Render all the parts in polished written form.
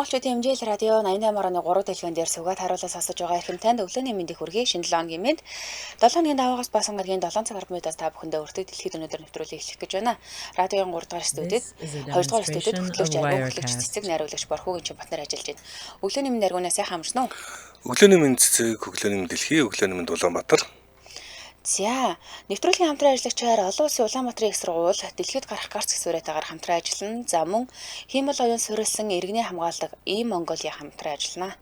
Монголчуудын хэмжээл радио 88.3 дэлгэн дээр сүгээд харуулаас асууж байгаа эрхэм танд өглөөний мэндийг хүргэе. Шинэ 7 өдрийн мэнд 7 өдрийн даваагаас басан гарагийн 7 цаг 10 минутаас та бүхэндээ өртөг дэлхийд өнөөдөр нэвтрүүлгийг эхлэх гэж байна. Радиогийн 3 дугаар студид 2 дугаар студид хөтлөгч агуулгач цэцэг найруулагч Борхуугийн Чимбатнаар ажиллаж байна. Өглөөний мэнд аргунаас яхан амарсан уу? Өглөөний мэнд цэцэг, өглөөний мэнд дэлхий, өглөөний мэнд Улаанбаатар. За, нэвтрүүлгийн хамтран ажиллагчаар олон улсын Улаанбаатарын их сургууль дэлхийд гарах гарц гисүүрэтээр хамтран ажиллана. За мөн хиймэл оюун суурилсан иргэний хамгаалдаг Монголын хамтран ажиллана.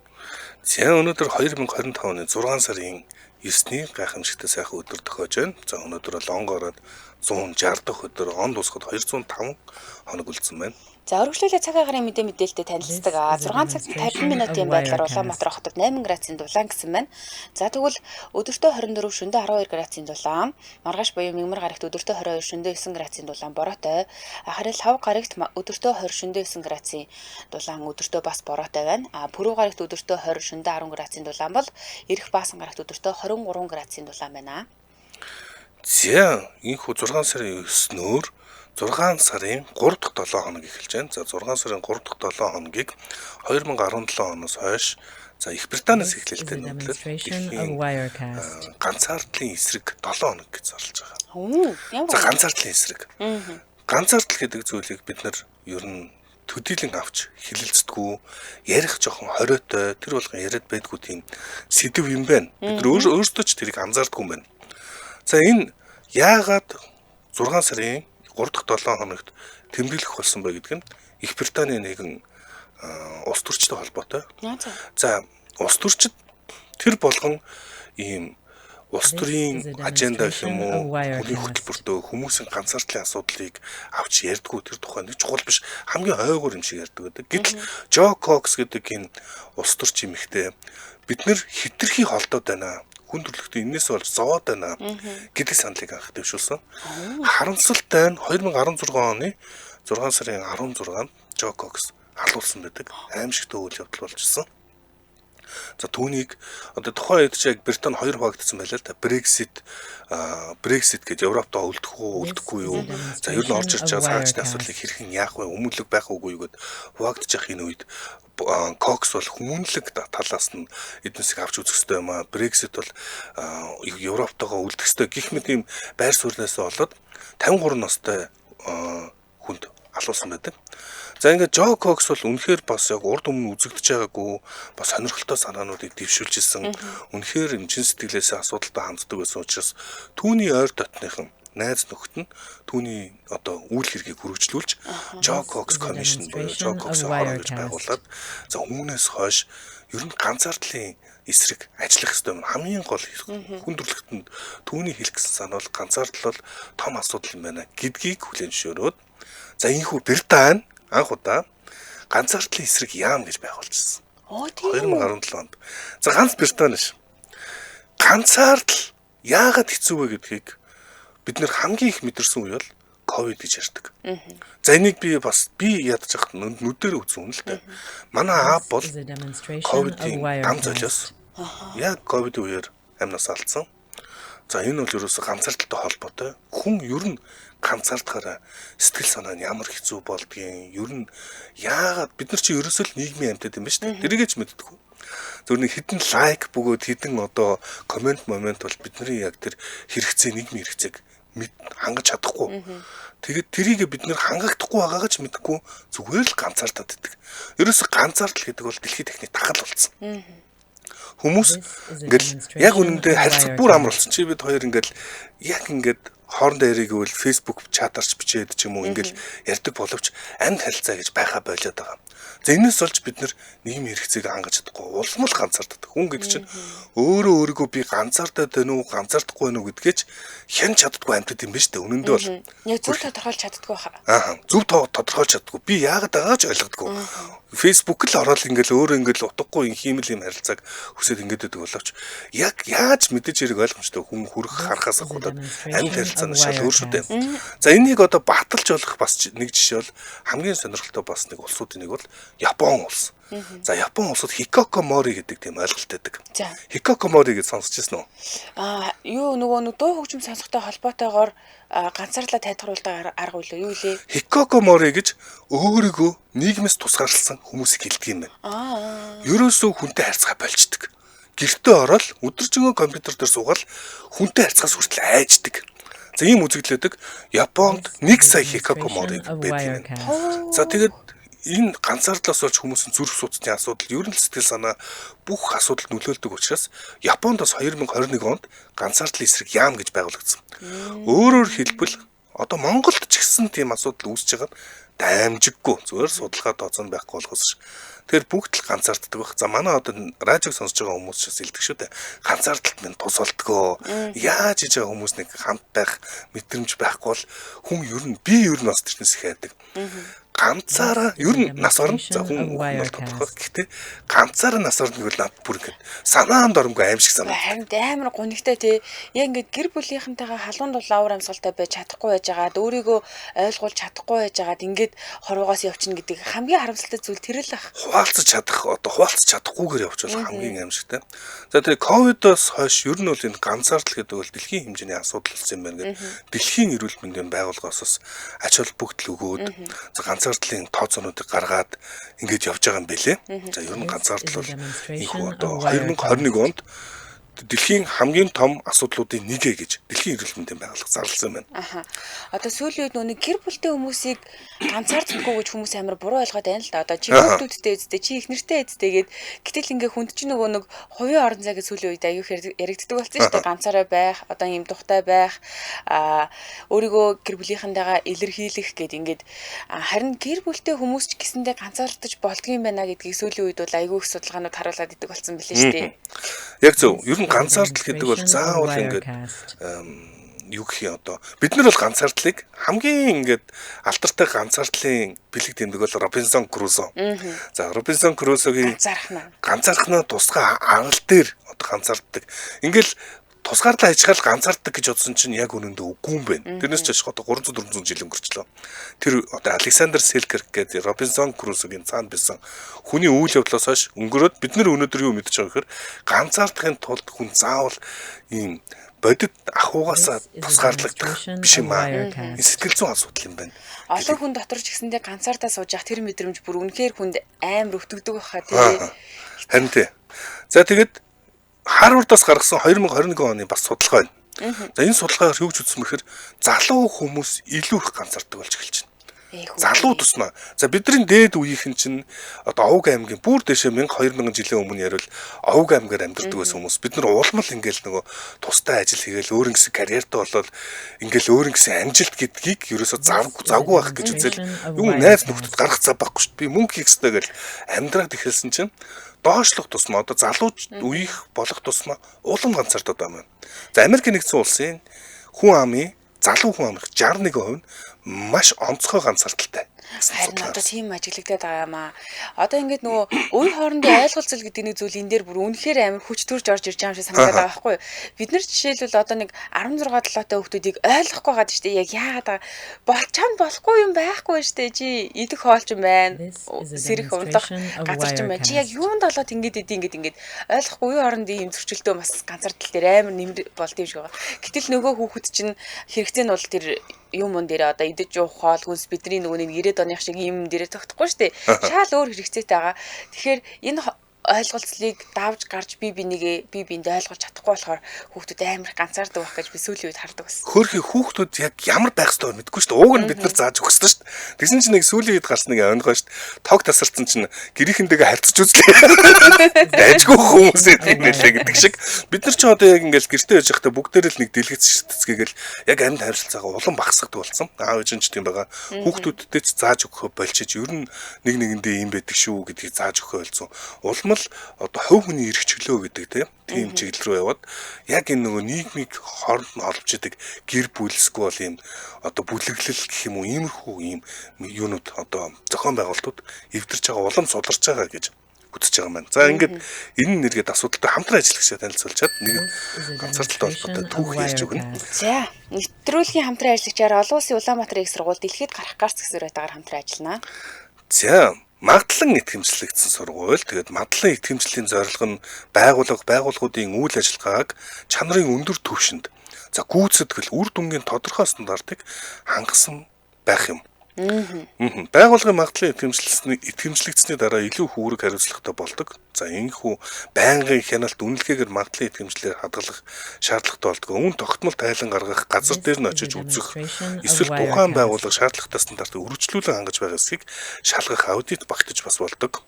За өнөөдөр 2025 оны 6 сарын 9-ний гайхамшигтай сайхан өдөр тохиож байна. За өнөөдөр бол он гараад 160 дахь өдөр, онд усахад 205 хоног үлдсэн байна. За өргөжлүүлээ цаг агаарын мэдээлэлтэй танилцдаг. 6 цаг 50 минутын байдлаар Улаанбаатар хотод 8 градусын дулаан гэсэн байна. За тэгвэл өдөртөө 24, шөнөдөө 12 градусын дулаан, маргааш буюу Мягмар гарагт өдөртөө 22, шөнөдөө 9 градусын дулаан бороотой. Харин Лав гарагт өдөртөө 20, шөнөдөө 9 градусын дулаан өдөртөө бас бороотой байна. Пүрэв гарагт өдөртөө 20, шөнөдөө 10 градусын дулаан бол Ирэх Баасан гарагт өдөртөө 23 градусын дулаан байна. За энэхүү 6 сарын 9-нөр 6 сарын 3 дахь 7 хоног эхэлж байна. За 6 сарын 3 дахь 7 хоногийг 2017 оноос хойш за Их Британаас эхлэлтэй нөлөөлөл ганцаардлын эсрэг 7 хоног гэж зарлж байгаа. За ганцаардлын эсрэг. Ганцаардл гэдэг зүйлийг бид нар ер нь төдийлөн авч хилэлцдэггүй, ярих жоохон хориотой, тэр болгон яриад байдгүй тийм сэдв юм байна. Бид нар өөрсдөө ч тэрийг анзаардаггүй юм байна. За энэ яагаад 6 сарын 3 дахь 7 хоногт тэмдэглэх болсон бай гэдэг нь Их Британий нэгэн улс төрчтэй холбоотой. За улс төрчид тэр болгон ийм улс төрийн аженда гэх юм уу, хүний хөтөлбөртөө хүмүүсийн ганцаардлын асуудлыг авч ярьдгүү тэр тухай нэг чухал биш, хамгийн ойгоор юм шиг ярьдаг байдаг. Гэтэл Жо Кокс гэдэг энэ улс төрч эмэгтэй бид нар хитрхи холдоод байна. Хүн төрөлхтөн энэс болж зовоод байна гэдэг саналыг анх дэвшүүлсэн. Харамсалтай нь 2016 оны 6 сарын 16-нд Жо Кокс алуулсан байдаг. Аимшигтай үйл явдал болж ирсэн. За түүнийг одоо тухайн үед яг Британи хоёр хуваагдсан байлаа л да. Брексит гэж Европтоо үлдэх үү, үлдэхгүй юу? За ер нь орж ирж байгаа цаашдын асуудлыг хэрхэн яах вэ? Өмөлөг байх уугүй юу гэд хуваагдаж явах энэ үед Кокс бол хүмүүнлэг талаас нь эднэсийг авч үзэх ёстой юм аа. Брексит бол Европтойгоо үлдэх ёстой гэх мэт ийм байр сууриас болоод 53 настай хүнд алуулсан байдаг. За ингээд Жо Кокс бол үнэхээр бас яг урд өмнө үзэгдэж байгаагүй бас сонирхолтой санаануудыг дэвшүүлж ирсэн. Үнэхээр чин сэтгэлээсээ асуудалтай ханддаг байсан учраас түүний ойр дотныхан найз нөхд нь түүний одоо үйл хэргийг хүргэжлүүлж Жо Кокс Commission буюу Жо Кокс хороо гэж байгуулад за үүнээс хойш ер нь ганцаардлын эсрэг ажиллах ёстой юм. Хамгийн гол хүн төрөлхтөнд түүний хэлэх гэсэн санаа бол ганцаардл бол том асуудал юм байна гэдгийг хүлээн зөвшөөрөөд за энэхүү Британи анх удаа ганцаардлын эсрэг яам гэж байгуулжсэн. 2017 онд. За ганц Британи ш. Ганцаардл яагаад хэцүү вэ гэдгийг бид нэр хамгийн их мэдэрсэн үе бол ковид гэж ярьдаг. За энийг би ядаж хахад нүдээр үзсэн юм л дээ. Манай аав бол ковидын ам золиос яг ковидын үеэр амнаас алдсан. За энэ бол ерөөсө ганцаардалтай холбоотой. Хүн ер нь ганцаардахаараа сэтгэл санаа нь ямар хэцүү болдгийг ер нь яагаад бид нар чи ерөөсөө л нийгмийн амьтад юм ба шүү дээ. Тэрийгээ ч мэддэггүй. Зөвхөн хитэн лайк бөгөөд хитэн одоо комент момент бол бидний яг тэр хэрэгцээ нийгмийн хэрэгцээг хангаж чадахгүй. Тэгээд тэрийг бид нэр хангахдахгүй байгаагаа ч мэдэхгүй зүгээр л ганцаардаад байдаг. Ерөөсө ганцаардал гэдэг бол дэлхийд ихний тахал болсон. Хүмүүс ингээл яг үнэндээ харилцах бүр амар болсон. Чи бид хоёр ингээл яг ингээд хоорондоо яригвал Facebook чатарч бичээд ч юм уу ингээл ярьдаг боловч амьд харилцаа гэж байхаа болоод байгаа. За энэс болж бид нар нийгмийн хэрэгцээг хангаж чадахгүй улам л ганцаарддаг. Хүн гэдэг чинь өөрийгөө би ганцаардаад байна уу, ганцаардахгүй байна уу гэдгээч хянч чаддаггүй амьтад юм ба шүү дээ. Үнэндээ бол яг зөв тодорхойлж чаддаггүй хаа. Зөв тодорхойлж чаддаггүй. Би яагаад байгаач ойлгодоггүй. Facebook л ороод ингээл өөрөө ингээл утгагүй хиймэл юм харилцааг хүсээд ингээд байдаг боловч яг яаж мэдээж хэрэг ойлгомжтой хүн хүрэх харахаас ахуулаад амьд харилцааны шал өөр шүү дээ. За энийг одоо баталж болох бас нэг жишээ бол хамгийн сонирхолтой бас нэг улсуудын нэг бол Япон улс. За Япон улсад хикокомори гэдэг тийм ойлголт байдаг. За. Хикокомори гэж сонсчихсан уу? Юу нөгөө дуу хөгжим сонсохтой холбоотойгоор ганцаарлаа тайлбарлуулдаг арга үлээ юу лээ? Хикокомори гэж өөрийгөө нийгмээс тусгаарласан хүмүүсийг хэлдэг юм байна. Ерөөсөө хүнтэй харьцаа болчдөг. Гэртээ ороод өдөржингөө компьютер дээр суугаад хүнтэй харьцахаас хүртэл айждаг. За ийм үзэгдлээдэг Японд 1 сая хикокомори байдаг юм. За тэгээд энэ ганцаардлаас болж хүмүүсийн зүрх судасны асуудал, ер нь сэтгэл санаа бүх асуудал нөлөөлдөг учраас Японд бас 2021 онд ганцаардлын эсрэг яам гэж байгуулагдсан. Өөрөөр хэлбэл одоо Монголд ч гэсэн тийм асуудал үүсэж байгаа дамжиггүй зүгээр судалгаа тооцоонд байхгүй болохоос. Тэгэхээр бүгд л ганцаарддаг байх. За манай одоо радиог сонсож байгаа хүмүүс ч бас хэлдэг шүү дээ. Ганцаардалт минь тус болдгоо. Яаж хийж байгаа хүмүүс нэг хамт байх мэдрэмж байхгүй бол хүн ер нь бас тэрнээс их хайдаг. Ганцаараа ер нь нас орно. За хүн бол тодорхой. Гэхдээ ганцаараа нас орно гэвэл над бүр ингэ санаанд оромгүй аимшиг санаа. Харин амар гонигтай тий. Яг ингэ гэр бүлийнхэнтэйгээ халуун дул авар амьсгалтай байж чадахгүй байжгаад өөрийгөө ойлгуулж чадахгүй байжгаад ингээд хорвоогоос явчихна гэдэг хамгийн харамсалтай зүйл тэр л ах. Хуваалцаж чадахгүйгээр явж болох хамгийн аимшигтай. За тэгээ ковидоос хойш ер нь бол энэ ганцаардал гэдэг бол дэлхийн хэмжээний асуудал болсон юм байна гэдэг. Дэлхийн эрүүл мэндийн байгууллагаас ач холбогдол өгөөд за ганцаардлын тооцоонуудыг гаргаад ингэж явж байгаа юм бэлээ. За ер нь ганцаардал бол ийхүү одоо 2021 онд дэлхийн хамгийн том асуудлуудын нэгэ гэж дэлхийн эрүүл мэндийн байгууллага зарласан байна. Одоо сүүлийн үед нүг гэр бүлтэй хүмүүсийг ганцаардахгүй гэж хүмүүс амар буруу ойлгоод байна л да. Одоо чи хүүхдүүдтэй эзтэй, чи их нэртэй эзтэй гээд гэтэл ингээ хүнд чи нөгөө нэг хувийн орон зай гэж сүүлийн үед аюух яригддаг болсон шүү дээ. Ганцаараа байх, одоо юм тухтай байх, өөрийгөө гэр бүлийнхэндээ илэрхийлэх гээд ингээд харин гэр бүлтэй хүмүүс ч гэсэндээ ганцаардаж болдгийм байна гэдгийг сүүлийн үед бол аюух судалгаанууд харуулад идэг болсон билээ шүү дээ. Яг зөв. Ер нь ганцаардал гэдэг бол заавал ингээд юу гэх юм одоо бид нар бол ганцаардлыг хамгийн ингээд алдартай ганцаардлын бэлэг тэмдэг бол Робинсон Крузо. За Робинсон Крузогийн ганцаархнаа тусгай арал дээр одоо ганцаарддаг. Ингээл тусгаарлаа ажихал ганцаарддаг гэж бодсон чинь яг үнэндээ үгүй юм байна. Тэрнээс ч одоо 300 400 жил өнгөрчлөө. Тэр одоо Александр Селкерк гэдэг Робинсон Крузогийн цаанд байсан хүний үйл явдлаас хойш өнгөрөөд бид нар өнөөдөр юу мэдэж байгаа гэхээр ганцаардахын тулд хүн заавал ийм бодит ахуйгаасаа тусгаарлагдах биш юм аа. Энэ сэтгэл зүйн асуудал юм байна. Олон хүн дотор ч гэсэндээ ганцаардаа сууж явах тэр мэдрэмж бүр үнэхээр хүнд амар өвтгдөг байхаа тий. Харин тий. За тэгээд Харвардаас гаргасан 2021 оны бас судалгаа байна. За энэ судалгаагаар юу гэж үзсэн бэхээр залуу хүмүүс илүү их ганцаардаг болж эхэлж байна. Залуу тусмаа. За бидний дээд үеийнхэн чинь одоо Овг аймгийн бүр дэшээ 2000 жилийн өмнө ярил Овг аймгаар амьдардаг байсан хүмүүс. Бид нар улмал ингээл нөгөө тустай ажил хийгээл өөрийн гэсэн карьертай болоод ингээл өөрийн гэсэн амжилт гэдгийг ерөөсө завгүй байх гэж үзэл юм найз нөхдөд гарах цаа байхгүй шүү дээ. Би мөнгө хийх хэрэгтэй гэл амьдраад ихэлсэн чинь доошлох тусмаа одоо залуу үеих болох тусмаа улам ганцаардаад байна. За Америк нэгдсэн улсын хүн амын залуу хүн амын 61% маш онцгой ганцаардалтай. Харин одоо тийм ажиглагдаад байгаа юм аа. Одоо ингээд нөгөө үе хоорондын ойлголцол гэдэг нэг зүйл энэ дээр бүр үнэхээр амар хүч төрж орж ирж байгаа юм шиг санагдаад байгаа байхгүй юу? Бид нар жишээлбэл одоо нэг 16 7-аатай хүүхдүүдийг ойлгохгүй байгаа шүү дээ. Яг яагаад болчаанд болохгүй юм байхгүй шүү дээ. Чи идэх хоолч юм байна. Сэрэх унтах газар ч юм байна. Чи яг юунд болоод ингээд ойлгохгүй үе хоорондын юм зөрчилдөө бас ганцаардал дээр амар нэмэр болд юм шиг байгаа. Гэтэл нөгөө хүүхэд чинь хэрэгцээ нь бол тэр юм дээр одоо идэж уух хоол хүнс бидний нөгөө нэг 90-ад оны шиг юм дээрээ тогтохгүй шүү дээ. Шал өөр хэрэгцээтэй байгаа. Тэгэхээр энэ ойлголцлыг давж гарч би биэндээ ойлгуулж чадахгүй болохоор хүүхдүүд амар ганцаардаг байх гэж би сүүлийн үед хардаг байсан. Хөөрхий хүүхдүүд яг ямар байх ёстой мэдгүй шүү дээ. Ууг нь бид нар зааж өгсөн шүү дээ. Тэгсэн чинь нэг сүүлийн үед гарсан нэг өнгөө шүү дээ. Тог тасарсан чинь гэрийнхэндээ харьцаж үзлээ. Дайжгүй хүмүүс юм нэлээ гэдэг шиг. Бид нар ч одоо яг ингээл гэртээ байж байхдаа бүгдээр л нэг дэлгэц шитгэцгээгээл яг амьд харилцаагаа улам багасгадаг болсон. Аав ээж нь ч тийм байгаа. Хүүхдүүдтэй ч зааж өгөхөө болчих. Ер нь нэг нэгэндээ юм байдаг шүү гэдгийг зааж өгөхөө болсон. Одоо хувь хүний эрх чөлөө гэдэг тийм чиглэл рүү яваад яг энэ нөгөө нийгмийг хооронд нь олж идэг гэр бүлсгүй бол юм одоо бүлэглэл гэх юм уу иймэрхүү юм юунууд одоо зохион байгуулалтууд эвдэрч байгаа улам сударч байгаа гэж үзэж байгаа юм байна. За ингээд энэ нэргээд асуудалтай хамтран ажиллахсаа танилцуулчаад нэг ганцаардалтай холбоотой түүх ярьж өгнө. За нэвтрүүлгийн хамтран ажиллагчаар олон улсын Улаанбаатар их сургууль дэлхийд гарах гарц гэсээр байтагаар хамтран ажиллана. За магадлан итгэмжлэгдсэн сургууль. Тэгээд магадлан итгэмжлийн зорилго нь байгууллагуудын үйл ажиллагааг чанарын өндөр түвшинд за гүйцэтгэл үр дүнгийн тодорхой стандартыг хангасан байх юм. Байгууллагын магадлан итгэмжлэгдсэний дараа илүү их үүрэг хариуцлагатай болдог. За ингэхүү байнгын хяналт үнэлгээгээр магадлан итгэмжлэлээр хадгалах шаардлагатай болдог. Өмнө тогтмол тайлан гаргах, газар дээр нь очиж үзэх, эсвэл тухайн байгууллага шаардлагатай стандартыг үргэлжлүүлэн хангаж байгаа эсхийг шалгах аудит багтаж бас болдог.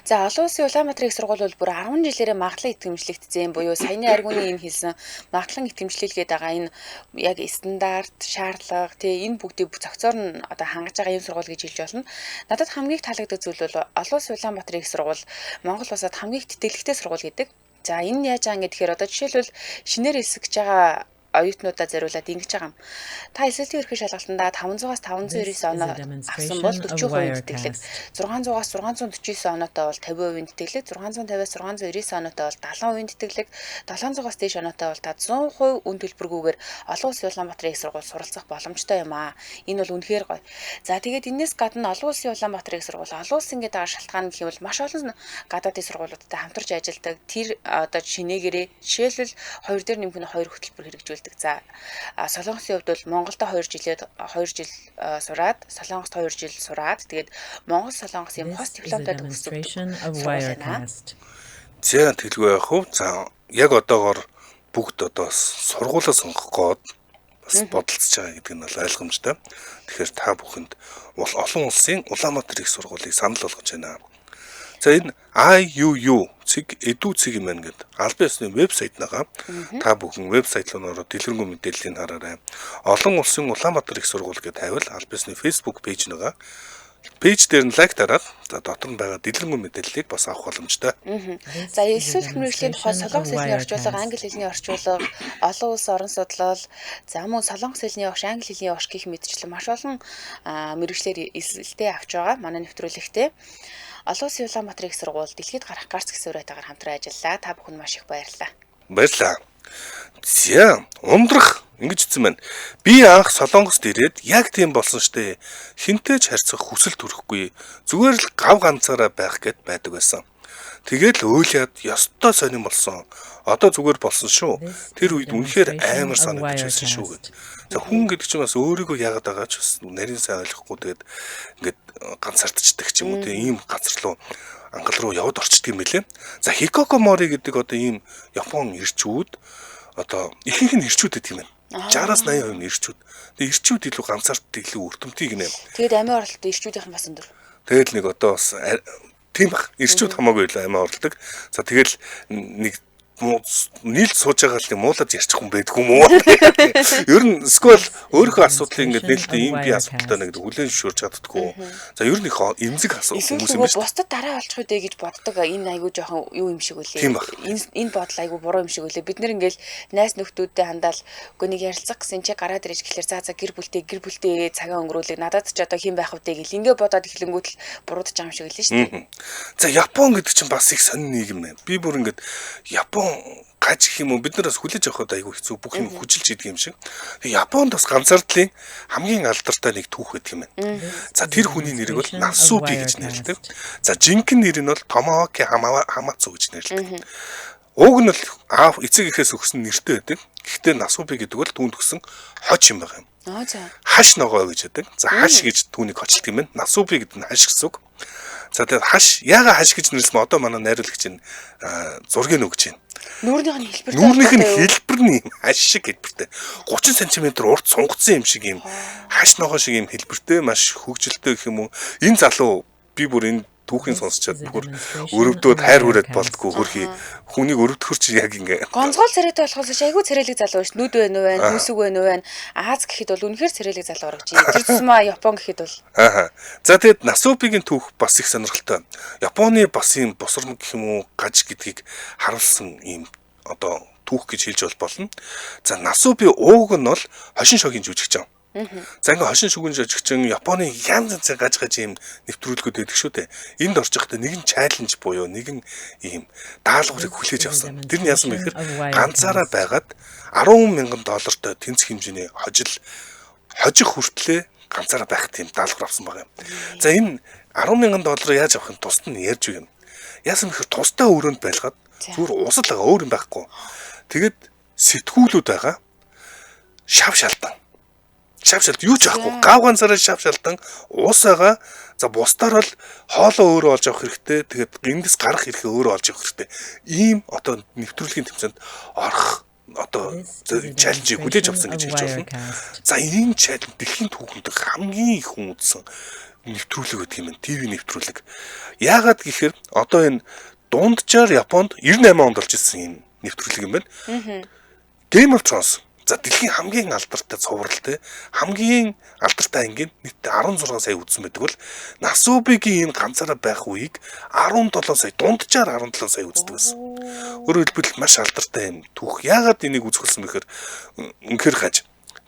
За олон улсын Улаанбаатарын их сургууль бол бүр 10 жилээрээ магадлан итгэмжлэгдсэн буюу саяны аргууны энэ хэлсэн магадлан итгэмжлэлгээд байгаа энэ яг стандарт, шаардлага тий энэ бүгдийг зохицоор нь одоо хангаж байгаа юм сургууль гэж хэлж болно. Надад хамгийн таалагддаг зүйл бол олон улсын Улаанбаатарын их сургууль Монгол улсад хамгийн тэтгэлэгтэй сургууль гэдэг. За энэ нь яаж байгаа юм гэхээр одоо жишээлбэл шинээр эсгэж байгаа оюутнуудаа зориулаад ингэж байгаа юм. Та эсэлтийн ерхий шалгалтандаа 500-аас 599 оноо авсан бол 40% тэтгэлэг, 600-аас 649 оноотой бол 50% тэтгэлэг, 650-аас 699 оноотой бол 70% тэтгэлэг, 700-аас дээш оноотой бол та 100% үн төлбөргүйгээр олон улсын Улаанбаатарын их сургууль суралцах боломжтой юм аа. Энэ бол үнэхээр гоё. За тэгээд энэс гадна олон улсын Улаанбаатарын их сургууль олон улсын гэдэг шалтгаан гэх юм бол маш олон гадаадын сургуулиудтай хамтарч ажилладаг. Тэр одоо шинээгээрээ жишээлбэл 2 дээр нэмэх нь 2 хөтөлбөр хэрэгжүүл. За Солонгосын хувьд бол Монголда 2 жил сураад, Солонгост 2 жил сураад тэгээд Монгол Солонгос юм пост дипломтой төгсөв. За тэлгүй яах вэ? За яг одоогоор бүгд одоо сургуулаа сонгох гээд бас бодолцож байгаа гэдэг нь бол ойлгомжтой. Тэгэхээр та бүхэнд олон улсын Улаанбаатар их сургуулийг санал болгож байна. За энэ IUU цэг эдүү цэг юм байна гэдэг албан ёсны вебсайт нагаа та бүхэн вебсайт руу ороод дэлгэрэнгүй мэдээллийг хараарай. Олон улсын Улаанбаатар их сургууль гэдэг тавил албан ёсны Facebook пэйж нагаа пэйж дээр нь лайк дараад за дотор нь байгаа дэлгэрэнгүй мэдээллийг бас авах боломжтой. За эсвэл хэмжээний тухай солонгос хэлний орчуулга, англи хэлний орчуулга, олон улс орон судлал, за мөн солонгос хэлний огш, англи хэлний огш гэх мэтчлэн маш олон мэргэжлэр эсэлтээ авч байгаа. Манай нэвтрүүлэгтээ олон улсын Улаанбаатарын их сургууль дэлхийд гарах гарц гисүү урайтаагаар хамтран ажиллаа. Та бүхэнд маш их баярлалаа. Баярлалаа. За ундрах ингэж хэлсэн байна. Би анх Солонгост ирээд яг тийм болсон штэ. Хинтэй ч харьцах хүсэл төрөхгүй. Зүгээр л гав ганцаараа байх гэд байдаг байсан. Тэгээд л өөлиад ёстой сонирн болсон. Одоо зүгээр болсон шүү. Тэр үед үнэхээр амар санагдаж байсан шүү гэд. За хүн гэдэг чинь бас өөрийгөө яагаад байгаа ч бас нарийн сайн ойлгохгүй тэгээд ингээд ганцаардчихдаг ч юм уу тийм газар руу ангал руу явд орчдөг юм билээ. За Хикокомори гэдэг одоо ийм Япон ирчүүд одоо ихэнх нь ирчүүд гэдэг юм байна. 60-аас 80% нь ирчүүд. Тэгээд ирчүүд илүү ганцаарддаг илүү өртөмтийг нэ. Тэгээд амин оролттой ирчүүдийнх нь бас өндөр. Тэгэл нэг одоо бас тийм бах ирчүүд хамаагүй илүү амин оролдог. За тэгэл нэг нийлж сууж байгаа л муулаад ярьчих хүн байдгүй юм уу? Ер нь эсвэл өөрийнхөө асуудлыг ингээд нээлттэй ийм би асуудалтай нэг хүлээн зөвшөөрч чаддаггүй. За ер нь их эмзэг хүмүүс юм байна шүү. Бусдад дараа олчих үдэ гэж боддог. Энэ айгүй жоохон юу юм шиг үлээ. Энэ бодол айгүй буруу юм шиг үлээ. Бид нэр ингээл найс нөхдүүдтэй хандаал үгүй нэг ярилцах гэсэн чи гараад ирж гэхэлэр за гэр бүлтэй цагаа өнгөрүүлээ. Надад ч одоо хэн байх вэ гэл ингээ бодоод эхлэнгүүт л буруудаж байгаа юм шиг үлээ шүү дээ. За Япон гэдэг чинь бас их сонин нийгэм нэ. Би бүр ингээд Япон гаж гэх юм уу бид нараас хүлээж авахд айгүй хэцүү бүх юм хүчилж идэг юм шиг. Японд бас ганцаардлын хамгийн алдартай нэг түүх байдаг юм байна. За тэр хүний нэрийг бол Насуби гэж нэрлэдэг. За жинхэнэ нэр нь бол Томооки Хамацу гэж нэрлэдэг. Уг нь бол аав эцэг эхээс өгсөн нэртэй байдаг. Гэхдээ Насуби гэдэг бол түүнд өгсөн хож юм байгаа юм. Хаш ногоо гэж байдаг. За хаш гэж түүнийг хочлдог юм байна. Насуби гэдэг нь хаш гэсэн үг. За тэгээд хаш яага хаш гэж нэрлэсэн одоо манай найруулагч нь зургийг өгч байна. Нүүрнийх нь хэлбэр нь хаш шиг хэлбэртэй. 30 см урт сунгацсан юм шиг юм хаш ногоо шиг юм хэлбэртэй маш хөгжилтэй гэх юм уу. Энэ залуу би бүр энэ түүхийн сонсчод бүр өрөвдөөд хайр хүрээд болдгоо хөрхий хүнийг өрөвдөхөрч яг ингээ гонцгол царайтай болохоос айгүй царайлаг залуу ш нүд байна уу байна хүсэг байна уу байна Аз гэхэд бол үнэхээр царайлаг залуу орогч тэр тусмаа Япон гэхэд бол за тэгэд Насубигийн түүх бас их сонирхолтой. Японы бас юм босром гэх юм уу гаж гэдгийг харуулсан юм одоо түүх гэж хэлж болно. За Насуби ууг нь бол хошин шогийн жүжигчин. За ингээ хошин шүгэн жижигчин Японы янз янз гаж юм нэвтрүүлгүүд байдаг шүү дээ. Энд орж байхдаа нэгэн чаленж буюу нэгэн ийм даалгаврыг хүлээж авсан. Тэр нь яасан бэ гэхээр ганцаараа байгаад $10,000 тэнцэх хэмжээний хожих хүртлээр ганцаараа байх тийм даалгавар авсан байгаа юм. За энэ 10,000 доллар яаж авах юм тусад нь ярьж өгнө. Яасан гэхээр тустай өрөөнд байлгаад зүгээр усал байгаа өөр юм байхгүй. Тэгээд сэтгүүлүүд байгаа. Шав шалтан юу ч авахгүй гав ганцаараа шав шалтан ус байгаа. За бусдаар бол хоолоо өөрөө олж авах хэрэгтэй. Тэгээд эндээс гарах хэрэг өөрөө олж авах хэрэгтэй. Ийм одоо нэвтрүүлгийн тэмцээнд орох одоо чаленжийг хүлээж авсан гэж хэлж байна. За энэ чаленж дэлхийн түүхэнд хамгийн их хүн үзсэн нэвтрүүлэг гэдэг юм. ТV нэвтрүүлэг. Яагаад гэхээр одоо энэ дунджаар Японд 98 онд болж ирсэн юм нэвтрүүлэг юм байна. Game of Thrones. За дэлхийн хамгийн алдартай цувралтай хамгийн алдартай ангийн нийтдээ 16 сая үзсэн байдаг бол Насубигийн энэ ганцаараа байх үеийг 17 сая дунджаар 17 сая үздэг байсан. Өөрөөр хэлбэл маш алдартай юм түүх. Яагаад энийг үзүүлсэн бэхээр үнэхээр хаж.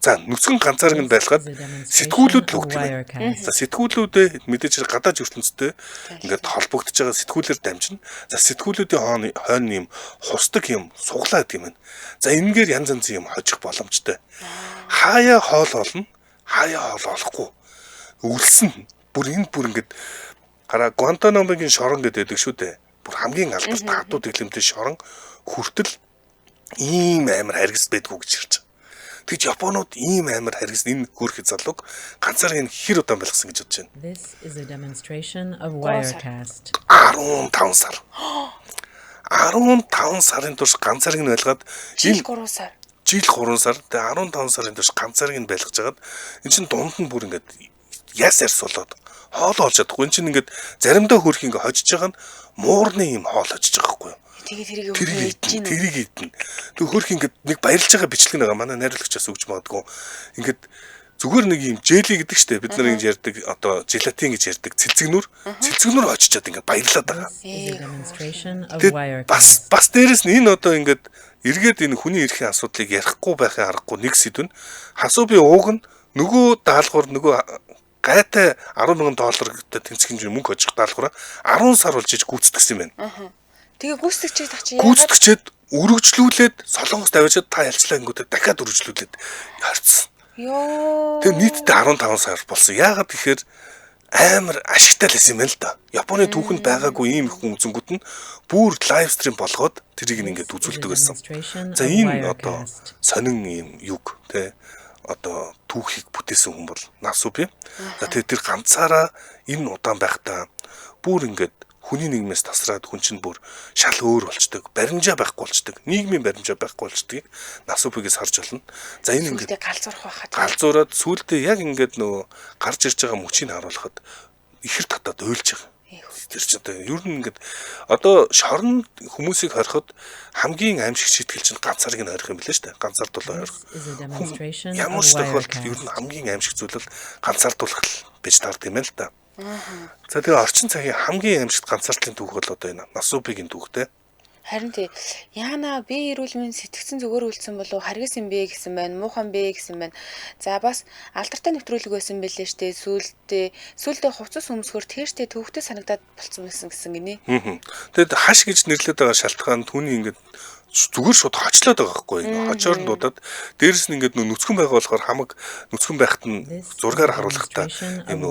За нүцгэн ганцаараг нь байлгаад сэтгүүлүүд л өгдөг юм. За сэтгүүлүүдээ мэдээж гадаад ертөнцтэй ингээд холбогдож байгаа сэтгүүлээр дамжина. За сэтгүүлүүдийн хойно юм хусдаг юм суглаа гэдэг юм байна. За энэгээр янз янзын юм хожих боломжтой. Хаяа хоол олно, хаяа хоол олохгүй. Үлсэн. Бүр ингээд гараа Гуантанамогийн шорон гэдэг шүү дээ. Бүр хамгийн алдартай хатуу дэглэмтэй шорон хүртэл ийм амар харгас байдгүй гэж ярьж. Тэгж Японууд ийм амар харгас энэ хөөрхий залууг ганцаар энэ хэр удаан байлгасан гэж бодож байна. This is a demonstration of Wirecast. 15 сар. 15 сарын турш ганцаарыг нь байлгаад жил 3 сар. Жил 3 сар. Тэгээ 15 сарын турш ганцаарыг нь байлгаж хагаад эн чинь дунд нь бүр ингээд яс болоод хоол олж чадахгүй. Эн чинь ингээд заримдаа хөрх ингээд хожиж байгаа нь муурны юм хоол хожиж байгаа байхгүй юу? Тэгээд тэрийг идэн. Тэг хөрх ингээд нэг баярлж байгаа бичлэг нэг манай найруулагчаас өгч магадгүй. Ингээд зүгээр нэг юм жели гэдэг штэ бид нар ингэж ярьдаг одоо желатин гэж ярьдаг цэлцэгнүр очичоод ингээд баярлаад байгаа. Бас дээрэс нь энэ одоо ингээд эргээд энэ хүний эрхийн асуудлыг ярихгүй байхын аргагүй нэг сэдв нь хасууби ууг нь нөгөө даалгавар нөгөө гайтай 10,000 доллартай тэнцэх хэмжээний мөнгө хожих даалгавраа 10 сар болж иж гүйцэтгэсэн байна. Тэгээ гүйцэтгэж тахчих яагаад гүйцэтгэжээд өргөжлүүлээд солонгос тавьчаад та ялчлаа гингүүтээ дахиад өргөжлүүлээд харцсан. Тэгээ нийтдээ 15 сар болсон. Яагаад гэхээр амар ашигтай л байсан юм байна л да. Японы түүхэнд байгаагүй ийм их хүн үзэнгүүд нь бүр лайв стрим болгоод тэрийг ингээд үзүүлдэг байсан. За энэ одоо сонин ийм юг те одоо түүхийг бүтээсэн хүн бол Насуби. За тэр ганцаараа энэ удаан байхдаа бүр ингээд хүний нийгмээс тасраад хүн чинь бүр шал өөр болчдөг, баримжаа байхгүй болчдөг, нийгмийн баримжаа байхгүй болчдгийг Насубигээс харж болно. За энэ ингээд галзуураад сүүлдээ яг ингээд нөгөө гарч ирж байгаа мөчийг харуулхад ихэр татаад уйлж байгаа. Тэр чинь одоо ер нь ингээд одоо шорон хүмүүсийг хориход хамгийн аимшиг шийтгэл чинь ганцаарыг нь хорих юм билээ шүү дээ. Ганцаардуулаа хорих. Ямар ч тохиолдолд ер нь хамгийн аимшиг зүйл бол ганцаардуулах байж таард юм байна л да. За тэгээ орчин цагийн хамгийн аимшигт ганцаардлын түүх бол одоо энэ Насубигийн түүхтэй. Харин тий яана би эрүүл мэнд сэтгцэн зүгээр үлдсэн болов харгас юм бэ гэсэн байна, муухан бэ гэсэн байна. За бас алдартай нэвтрүүлэг байсан байлээ штэ. Сүүлдээ хувцас өмсгөр тэртээ төвхтэй санагдаад болцсон байсан гэсэн гинэ. Тэгэд хаш гэж нэрлэдэг байгаа шалтгаан түүний ингээд зүгээр шууд хочлоод байгаа байхгүй. Хочоор нь дуудаад дээрэс нь ингээд нүцгэн байгаа болохоор хамаг нүцгэн байхад нь зургаар харуулахдаа юм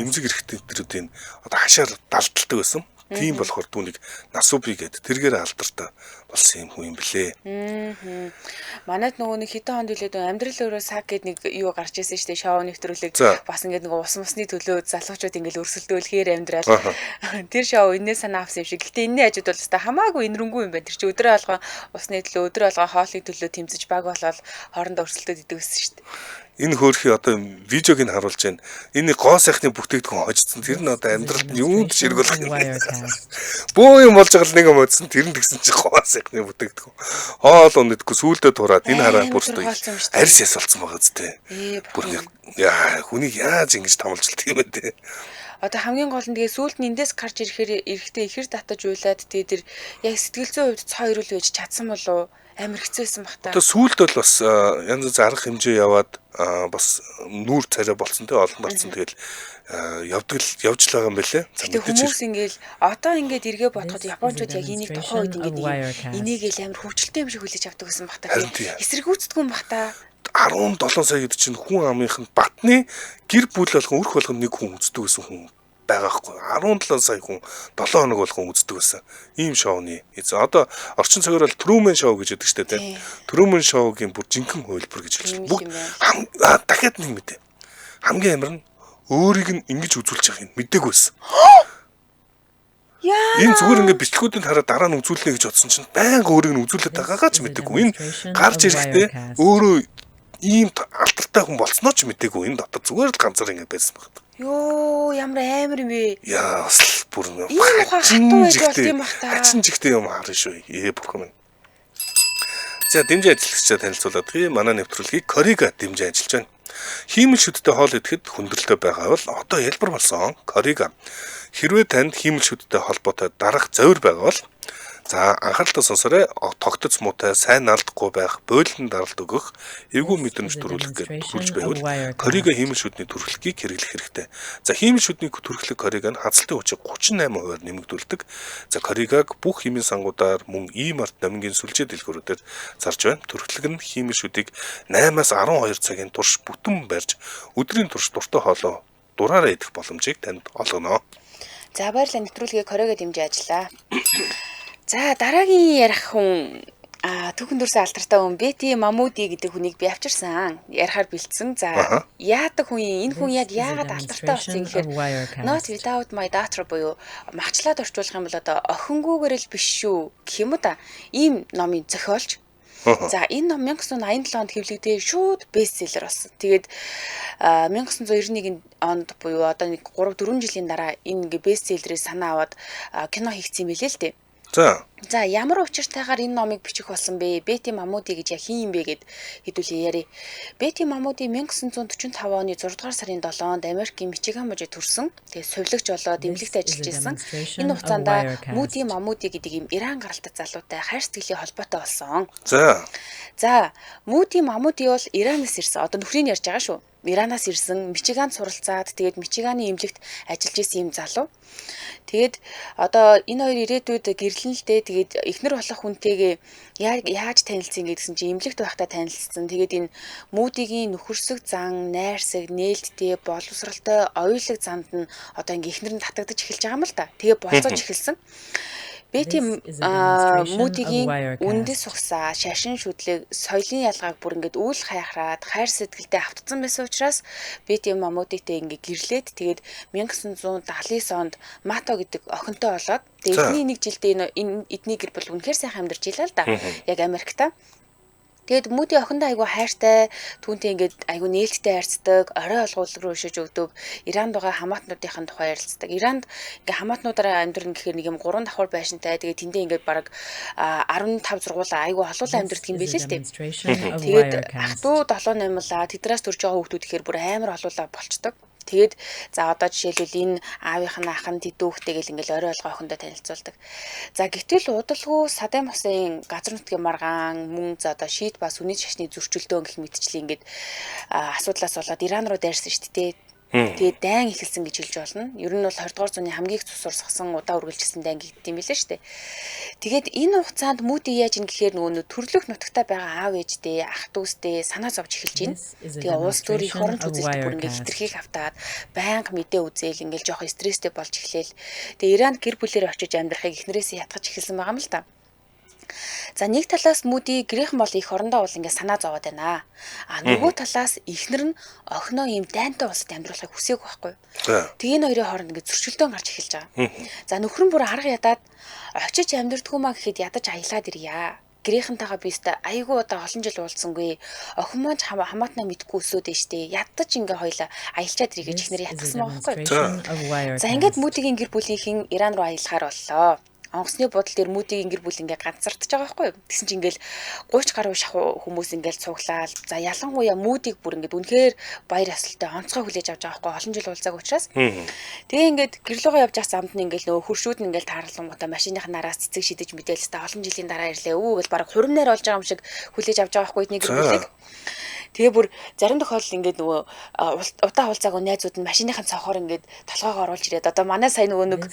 эмзэг эрхтэрүүдийн одоо хашаар далдалдаг байсан. Тийм болохоор түүнийг Насуби гэдэг тэргээр алдартай болсон юм хүн юм блэ. Манайд нөгөө нэг хэдэн хонд үлээд амьдрал өөрөө саг гэдэг нэг юу гарч ирсэн шүү дээ. Шоу нэвтрүүлэг бас ингээд нөгөө ус мусны төлөө залуучууд ингээд өрсөлдөөлөхээр амьдрал. Тэр шоу энэс санаа авсан юм шиг. Гэтэ энэний хажууд бол өстой хамаагүй инрэнгүй юм байна. Тэр чи өдрөө алган усны төлөө өдрөө алган хоолны төлөө тэмцэж баг болоод хоорондоо өрсөлдөд идэг гэсэн шүү дээ. Энэ хөөрхий одоо видеог нь харуулж байна. Энэ гоо сайхны бүтээгдэхүүн хожсон. Тэр нь одоо амьдралд юунд ширгүүлэх юм. Бөө юм болж байгаа л нэг юм бодсон. Тэр нь тэгсэн чинь гоо сайхны бүтээгдэхүүн. Хоол унддаггүй сүулдэ тураад энэ хараа бүртөө арьс яс болсон байгаа зү. Бүр яа хүнийг яаж ингэж тамалжилт юм бэ? Одоо хамгийн гол нь тэгээ сүүлд нь эндээс гарч ирэхээр эрэхтэй ихэр татаж уйлаад тэгээ тэр яг сэтгэл зүйн хувьд цоо ирүүл байж чадсан болов амар хэцүүсэн бах та. Одоо сүүлд бол бас янз бүр арга хэмжээ яваад бас нүүр царай болсон те олон болсон тэгэл явж л байгаа юм байлээ. Тэгээ хүмүүс ингээл одоо ингээд эргээ бодоход японочууд яг энийг тухайн үед ингээд энийгээл амар хөвчлөлтэй юм шиг хүлээж авдаг гэсэн бах та. Эсрэг үүсдэггүй юм бах та. 17 сая гэдэг чинь хүн амынх нь Батны гэр бүл болгон өрх болгон нэг хүн үздэг гэсэн хүн байгаа хгүй. 17 сая хүн 7 хоног болгон үздэг байсан. Ийм шоуны. Одоо орчин цагаар бол Truman Show гэж яддаг штэ тийм. Truman Show-гийн бүр жинхэнэ хөлбөр гэж хэлж байна. Бүгд дахиад нэг мэдээ. Хамгийн амар нь өөрийг нь ингэж үзүүлж явах юм мэдээгүй байсан. Энэ зүгээр ингээд бичлэгүүдийг хараад дараа нь үзүүлнэ гэж бодсон чинь байнга өөрийг нь үзүүлээд байгаагаа ч мэдээгүй. Энэ гарч ирэхдээ өөрөө ийм алдартай хүн болцноо ч мэдээгүй. Энэ дотор зүгээр л ганцаар ингээд байсан баг. Йоо, ямар амар юм бэ? Яа, бүр хатуу байж болт юм бах та. Хачин жигтэй юм харна шүү. Бурхан минь. За, дэмжин ажиллагчдаа танилцуулаад манай нэвтрүүлгийг Корига дэмжин ажиллаж байна. Хиймэл шүдтэй хоол идэхэд хүндрэлтэй байгаа бол одоо ялбар болсон Корига. Хэрвээ танд хиймэл шүдтэй холбоотой дараах зовир байгаа бол за анхааралтай сонсорой. Тогтоц муутай сайн алдахгүй байх, бойлон даралт өгөх, эвгүй мэдрэмж төрүүлэх гэж төхүүлж байвал Корига хиймэл шүдний төрөлхийг хэрэглэх хэрэгтэй. За хиймэл шүдний төрөлхөг Корига нь хацлтын хүчийг 38% нэмэгдүүлдэг. За Коригаг бүх химийн сангуудаар мөн ийм арт номингийн сүлжээ дэлгүүрүүдэд зарж байна. Төрөлхөг нь хиймэл шүдийг 8-аас 12 цагийн турш бүтэн барьж өдрийн турш дуртай хоолоо дураараа идэх боломжийг танд олгоно. За баярлалаа, нэвтрүүлгийг Корига дэмжиж ажиллаа. За дараагийн ярих хүн түүхэн дурсан алдартай хүн Бети Мамуди гэдэг хүнийг би авчирсан. Ярихаар бэлдсэн. За яадаг хүн энэ хүн яагаад алдартай болсон гэхээр Not Without My Daughter буюу махчлаад орчуулах юм бол одоо охингүйгээр л биш шүү гэх юм уу та. Ийм номын зохиолч. За энэ ном 1987 онд хэвлэгдээ шууд бестселлер болсон. Тэгээд 1991 онд буюу одоо нэг 3-4 жилийн дараа энэ ингээ бестселлерыг санаа аваад кино хийгдсэн юм билээ л дээ. За ямар учиртайгаар энэ номыг бичих болсон бэ? Бети Мамуди гэж хин юм бэ гэд хэдүүлээ яриа. Бети Мамуди 1945 оны 6 дугаар сарын 7-нд Америкийн Мичиган мужид төрсөн. Тэгээд сувилагч болоод эмнэлэгт ажиллаж исэн. Энэ хугацаанд Муди Мамуди гэдэг ийм Иран гаралтай залуутай хайр сэтгэлийн холбоотой болсон. За Муди Мамуди бол Иранаас ирсэн. Одоо нөхрийг ярьж байгаа шүү. Иранаас ирсэн, Мичиганд суралцаад тэгээд Мичиганы эмнэлэгт ажиллаж исэн юм залуу. Тэгээд одоо энэ хоёр ирээдүйд гэрлэн л дээ. Тэгээд эхнэр болох хүнтэйгээ яаж танилцсан гэдгсэн чинь эмнэлэгт байхдаа танилцсан. Тэгээд энэ Мүүдигийн нөхөрсөг зан, найрсаг, нээлттэй, боловсралтай, оюулаг занд нь одоо ингээ эхнэр нь татагдаж эхэлж байгаа юм л та. Тэгээд болцоож эхэлсэн. Бети Мүүдигийн үндэс ухсаа, шашин шүтлэг, соёлын ялгааг бүр ингээд үйл хайхраад, хайр сэтгэлдээ автцсан байсан учраас Бети Мамудитэй ингээд гэрлээд тэгээд 1979 онд Мато гэдэг охинтой болоод эхний нэг жилдээ энэ эдний гэр бүл үнэхээр сайхан амьдарч илаа л да. Яг Америкта. Тэгэд Муди охиндоо айгу хайртай, түүнтэй ингээд айгу нээлттэй харьцдаг, орой олгуулг руу ишиж өгдөг, Иранд байгаа хамаатнуудын тухай ярилцдаг. Иранд ингээ хамаатнуудаараа амьдрын гэхээр нэг юм 3 давхар байшинтай. Тэгээд тэндээ ингээд бараг 15 сургуулаа айгу олуулаа амьдрдаг юм билээ л дээ. Тэгээд ах トゥ 7 8-лаа тэднээс төрж байгаа хүүхдүүд ихээр бүр амар олуулаа болчдөг. Тэгээд за одоо жишээлбэл энэ аавынх нь ах нь дидүүхтэй гэл ингээл орой олгоо охиндоо танилцуулдаг. За гэтэл удалгүй Садам Хусын газар нутгийн маргаан мөн за одоо шийд ба сүний шашны зөрчилдөөн гэх мэтчлэн ингээд асуудлаас болоод Иран руу дайрсан шүү дээ. Тэгээд дайн эхэлсэн гэж хэлж болно. Ер нь бол 20 дугаар зууны хамгийн их цус урсгасан удаа үргэлжилсэн дайн гэдэг юм билээ шүү дээ. Тэгээд энэ хугацаанд Муди яаж ин гэхээр нөгөө төрлөх нутагтаа байгаа аав ээжтэй, ах дүүстэй санаа зовж эхэлж байна. Тэгээ улс төрийн хоронч үзэлт бүр ингээ хитрхийг автаад байнга мэдээ үзээл ингээл жоох стресстэй болж эхлээл. Тэгээ Иранд гэр бүлээр очиж амьдрахыг эхнэрээсээ ятгах эхэлсэн байгаа юм л та. За нэг талаас Муди гэрийнхэн бол их орондоо бол ингээ санаа зовоод байна. Нөгөө талаас эхнэр нь охиноо ийм дайнтай улсад амьдруулахыг хүсээгүй байхгүй. Тэгээ энэ хоёрын хооронд ингээ зөрчилдөөн гарч эхэлж байгаа. За нөхөр нь бүр арга ядаад очиж амьдрдаггүй маа гэхэд ядаж аялаад ирье. Гэрийнхэнтэйгээ биестэй айгүй одоо олон жил уулзсангүй. Охин маань хамаатнаа мэдгүй өсөөд нь штэ. Ядаж ингээ хоёлаа аялчаад ирье гэж эхнэр ятгсан байгаа байхгүй. За ингээд Мудигийн гэр бүлийнхэн Иран руу аялахаар боллоо. Онгоцны бодол дээр Мүүдигийн гэр бүл ингээ ганцардж байгаа байхгүй юу? Тэгсэн чинь ингээл 30 гаруй шахуу хүмүүс ингээл цуглаал. За ялангуяа Мүүдиг бүр ингээд үнэхээр баяр ёслолтой онцгой хүлээж авч байгаа байхгүй олон жил уулзааг учраас. Тэгээ ингээд гэрлөөгөө явж байгаа замд нь ингээл нөгөө хуршүүд нь ингээл таарлангуудаа машиных нараас цэцэг шидэж мэдээл та олон жилийн дараа ирлээ. Гэл баг хуримнаар болж байгаа юм шиг хүлээж авч байгаа байхгүй эдний гэр бүлийг. Тэгээ бүр зарим тохиолдолд ингээд нөгөө удаа уулзаагүй найзууд нь машиныхаа цонхоор ингээд толгойгоо оруулж ирээд одоо манай сайн нөгөө нэг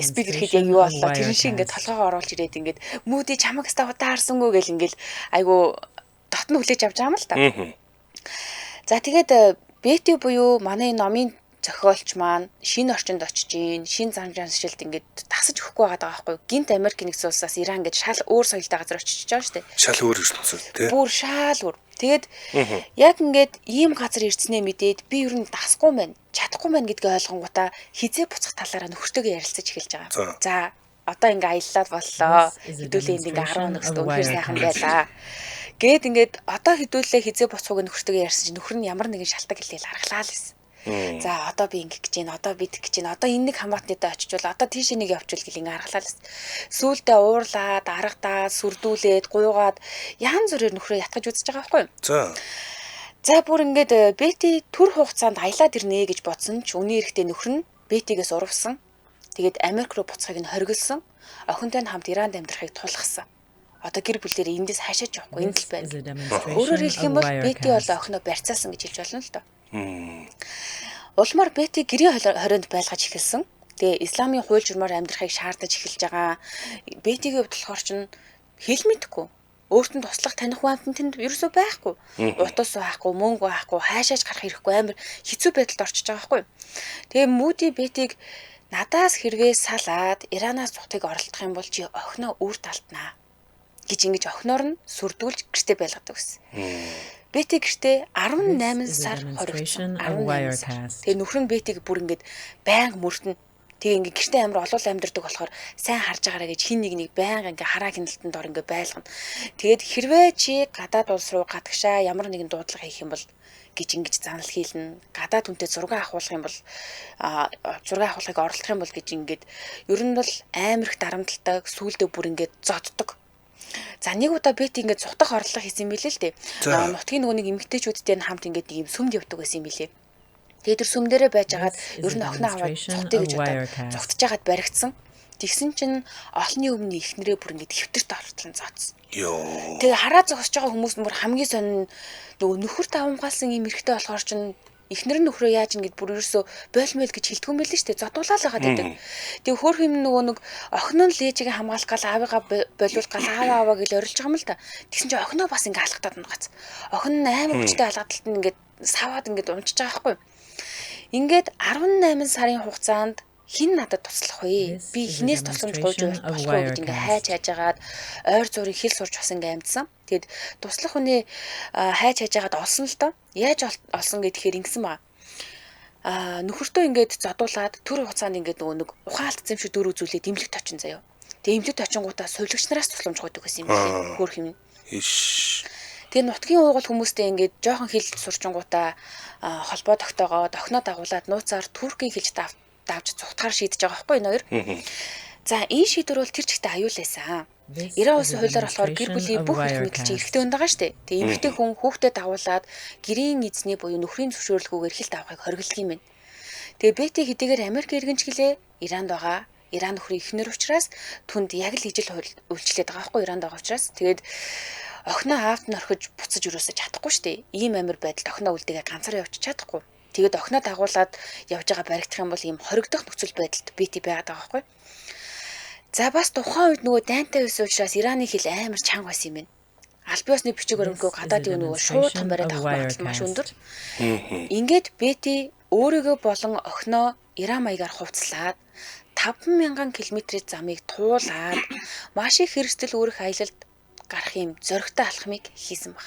спикер хэд яг юу боллоо тэр шиг ингээд толгойгоо оруулж ирээд ингээд Муди чамаг ста удаа харсангүй гэл ингээд айгу дотн хүлээж авч байгаа юм л та. За тэгээд Бети буюу манай номын зохиолч маань шинэ орчинд очиж гин, шинэ зам жаншилд ингээд тасаж өгөхгүй байгаа байхгүй юу? Гинт Америк нэгдсэн улсаас Иран гэж шал өөр соёлтой газар очиж байгаа шүү дээ. Шал өөр ертөнцийн тий. Бүр шал өөр. Тэгээд яг ингээд ийм газар ирцнээ мэдээд би ер нь дасахгүй мэн, чадахгүй мэн гэдгээ ойлгонгуудаа хизээ буцах талаараа нөхөртөөгөө ярилцаж эхэлж байгаа. За одоо ингээ аяллаад боллоо. Хэдүүлээ энд ингээ 10 хоногт үнэхээр сайхан байлаа. Гээд ингээд одоо хэдүүлээ хизээ буцахыг нөхөртөөгөө ярьсан чинь нөхөр нь ямар нэгэн шалтгаан хэлээл харгалаа л байсан. За одоо би ингэх гэж байна, одоо би тэгэх гэж байна, одоо энэ нэг хамаатныдаа очичвол одоо тийш нэг явчвал гэл ингээ харгалаа л. Сүүлдээ уурлаад, аргадаад, сүрдүүлээд, гуйгаад янз бүрээр нөхрөө ятгаж үзэж байгаа байхгүй юу? За бүр ингээд Бети төр хугацаанд аялаад ирнэ гэж бодсон ч үний эрэхтэй нөхөр нь Бетигээс урвсан. Тэгээд Америк руу буцахыг нь хориглосон. Охинтой нь хамт Иранд амьдрахыг тулгасан. Одоо гэр бүлээр эндээс хаашаач явахгүй энэ л байна. Өөрөөр хэлэх юм бол Бети бол охиноо барьцаалсан гэж хэлж болно л доо. Улмаар Бети гэрийн хорионд байлгаж эхэлсэн. Тэгээ исламын хууль журмаар амьдрахыг шаардаж эхэлж байгаа. Бетигийн хувьд болохоор ч хэл мэдэхгүй. Өөрт нь туслах таних хүн тэнд ерөөсөө байхгүй. Утас байхгүй, мөнгө байхгүй, хаашаач гарах хэрэггүй амар хэцүү байдалд орчиж байгаа байхгүй. Тэгээ Муди Бетиг надаас хэрэгээ салаад Иранаас цутыг оролдох юм бол чи охиноо үр талтнаа гэж ингэж охиноор нь сүрдүүлж гэртээ байлгадаг гэсэн. Бети гэртээ 18 сар хоригдсон. Тэгээ нөхөр нь Бетиг бүр ингэж байнга мөртөн. Тэгээ ингээ гэртээ амар олол амьдэрдэг болохоор сайн харж байгаараа гэж хин нэг байнга ингээ хараа хяналтанд ор ингээ байлгана. Тэгээд хэрвээ чи гадаад улс руу гадагшаа ямар нэгэн дуудлага хийх юм бол гэж ингэж занал хийлнэ. Гадаад хүнтэй зураг авахулах юм бол зураг авахыг оролдох юм бол гэж ингээд ер нь бол амар их дарамталтай сүүлдээ бүр ингээд зоддог. За нэг удаа Бети ингээд цутах орлого хийсэн юм билээ л дээ. Нутгийн нөгөө нэг эмэгтэйчүүдтэй хамт ингээд нэг юм сүмд явдаг байсан юм билээ. Тэгээд тэр сүм дээрээ байж агаад ер нь охин аваад цутыг гэж удаа цогтж агаад баригдсан. Тэгсэн чинь олонний өмнө ихнэрээ бүр ингээд хэвтэрт ортлон зооцсон. Тэгээ хараа зогсож байгаа хүмүүс бүр хамгийн сонин нөгөө нөхөр тавамгаалсан юм эрэгтэй болохоор чинь ихнэр нь нөхрөө яаж ингэж бүр ерөөсөө бойлмол гэж хэлдэг юм байл л шүү дээ. Зодуулаад байгаа гэдэг. Тэгээ хөөх юм нөгөө нэг охин нь лээжийг хамгаалах гал аавыгаа болиулах гал аваа гэж орилж байгаа юм л та. Тэгсэн чинь охиноо бас ингэ алхатаад нугац. Охин нь амар хүчтэй алгадалт нь ингэж саваад ингэж унчиж байгаа байхгүй. Ингээд 18 сарын хугацаанд хин надад туслах вэ? Би хинээс тусламж гуйж болох вэ гэж ингээ хайж хайжгаад ойр зургийг хэл сурч бас ингээ амьдсан. Тэгэд туслах хүнээ хайж хайжгаад олсон л доо. Яаж олсон гэхээр ингэсэн баа. Нөхөртөө ингээд зодуулаад төр хугацаанд ингээд нөгөө нэг ухаалтсан юм шиг дөр үзүүлээд имлэгт очин заяа. Тэгээ имлэгт очингуудаа сувлагч нараас тусламж гуйдаг гэсэн юм байна. Хөөх юм. Тэгээ нутгийн уугуул хүмүүстэй ингээд жоохон хэл сурчингуудаа холбоо тогтоогоод охиноо дагуулад нууцаар туркийн хэлж давж цухтахаар шийдэж байгаа байхгүй энэ хоёр. За энэ шийдвэр бол тэр чигтээ аюулайсан. Иран улсын хуулиар болохоор гэр бүлийн бүх эрх мэдэл чинь эрхтэй ундаг штэ. Тэгээ эмэгтэй хүн хүүхдэд дагуулад гэрийн эзний буюу нөхрийн зөвшөөрлгүйгээр хэлт авахыг хориглох юм байна. Тэгээ Бети хэдийгээр Америк иргэнчгэлээ Иранд байгаа. Иран нөхрийн эхнэр учраас түнд яг л ижил үйлчлээд байгаа байхгүй Иранд байгаа учраас. Тэгээд охиноо аавд нь орхиж буцаж өрөөсөж чадахгүй штэ. Ийм амир байдалд охиноо үлдээгээ ганцаараа явчих чадахгүй. Тэгээд охиноо дагуулад явж байгаа баригдах юм бол ийм хоригдох нөхцөл байдалд Бети байгаад байгаа байхгүй. За бас тухайн үед нөгөө дайнтай байсан учраас Ираны хэл амар чанга байсан юм байна. Аль биесны бичиг баримтгүй гадаадын нөгөө шууд том бариад авах магадлал маш өндөр. Ингээд Бети өөрийгөө болон охиноо Иран маягаар хувцлаад 5,000 км-ийн замыг туулаад маш их хэрэгсэл үүрэх аялалд гарах юм зоригтой алхмыг хийсэн баг.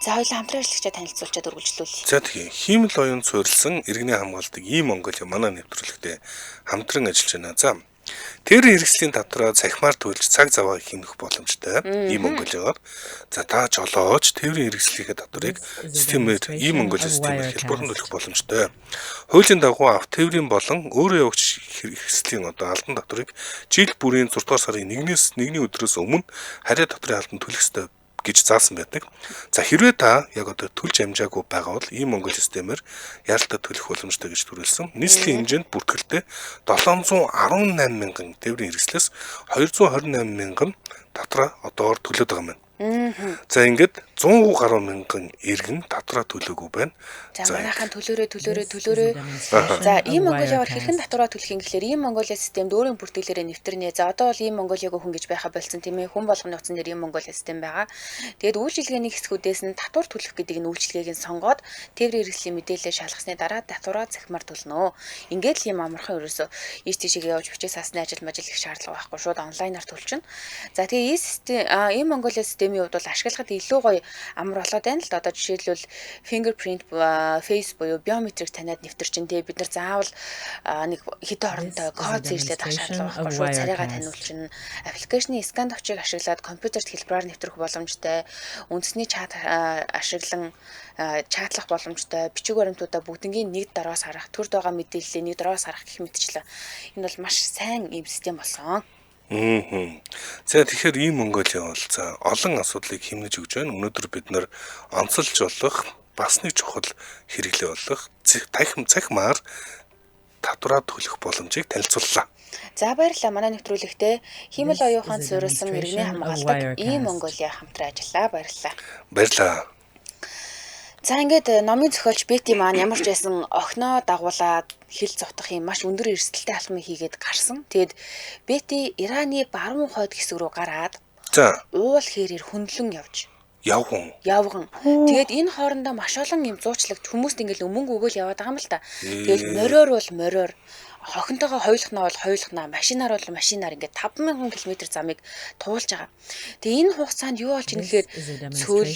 За хоёулаа хамтран ажиллагчаа танилцуулчаад үргэлжлүүлье. За тэгэхээр хиймэл оюун суурилсан иргэний хамгаалдаг ийм Монголын манай нэвтрүүлэгтээ хамтран ажиллаж байна. За тэр хэрэгслийн татвараа цахимаар төлж цаг заваа хийнэх боломжтой ийм Монголигаар. За та жолооч тээврийн хэрэгслийнхээ татварыг системээр ийм Монголын системээр хэлбэрхэн төлөх боломжтой. Хуулийн дагуу авто тээврийн болон өөрөө явагч хэрэгслийн албан татварыг жил бүрийн 6 дугаар сарын 1-ээс 1-ний өдрөөс өмнө хариа татврын албан төлөх ёстой гэж заасан байдаг. За хэрвээ та яг одоо төлж амжаагүй байгаа бол ийм Монгол системээр яаралтай төлөх боломжтой гэж төрүүлсэн. Нийслэлийн хэмжээнд бүртгэлтэй 718,000 тээврийн хэрэгслээс 228,000 татвараа одоогоор төлөөд байгаа юм байна. За ингээд 100 гаруй мянган иргэн татвараа төлөөгүй байна. За манайхан төлөөрөө. За Ийм Монголиар хэрхэн татвараа төлөх юм гэхээр ийм Монголиа системд өөрийн бүртгэлээрээ нэвтэрнэ. За одоо бол ийм Монголиагүй хүн гэж байха болцсон тийм ээ. Хүн болгоны утсан дээр ийм Монголиа систем байгаа. Тэгээд үйлчилгээний хэсгүүдээс нь татвар төлөх гэдэг нь үйлчилгээг нь сонгоод тээврийн хэрэгслийн мэдээлэл шалгасны дараа татвараа захимаар төлнө. Ингээд л ийм амархан ерөөсөө ийш тийшээ явж бичээ сасны ажил их шаардлага байхгүй шууд онлайнаар төлчихнө. За тэгээ ийм Монголиа системийн хувьд бол ашиглахад илүү гоё амар болоод байна л да. Одоо жишээлбэл fingerprint face буюу биометрик таниад нэвтэрчин те бид нар заавал нэг хэдэн хоронтой код зэжлээд авах шаардлага байхгүй шууд царайгаа таниулчихна. Аппликейшны скан товчийг ашиглаад компьютерт хэлбэрээр нэвтрэх боломжтой. Үндэсний чат ашиглан чатлах боломжтой. Бичиг баримтуудаа бүгднийг нэг дороос харах, төрд байгаа мэдээллийг нэг дороос харах гэх мэтчлээ. Энэ бол маш сайн ийм систем болсон. За тэгэхээр ийм Монголиа бол за олон асуудлыг хэмнэж өгч байна. Өнөөдөр бид нар онцолж болох бас нэг чухал хэрэглээ болох цахимаар татвараа төлөх боломжийг танилцууллаа. За баярлалаа. Манай нэвтрүүлэгтээ Хиймэл оюуханд суурилсан иргэний хамгаалалт ийм Монголиа хамтран ажиллаа. Баярлалаа. За ингээд номын зохиолч Бэти маань ямар ч байсан охиноо дагуулад хил зовтох юм маш өндөр эрсдэлтэй алхмыг хийгээд гарсан. Тэгэд Бэти Ираны баруун хойд хэсэг рүү гараад уул хэрээр хөндлөн явган. Тэгээд энэ хоорондоо маш олон юм зуучлагч хүмүүст ингээл өмнө өгөөл яваад байгаа юм л та. Тэгээд мориор хохинтойгоо хойлохноо бол хойлохноо, машинаар бол машинаар ингээд 5000 км замыг туулж байгаа. Тэгээ энэ хугацаанд юу болж ийн гэхээр цөөл,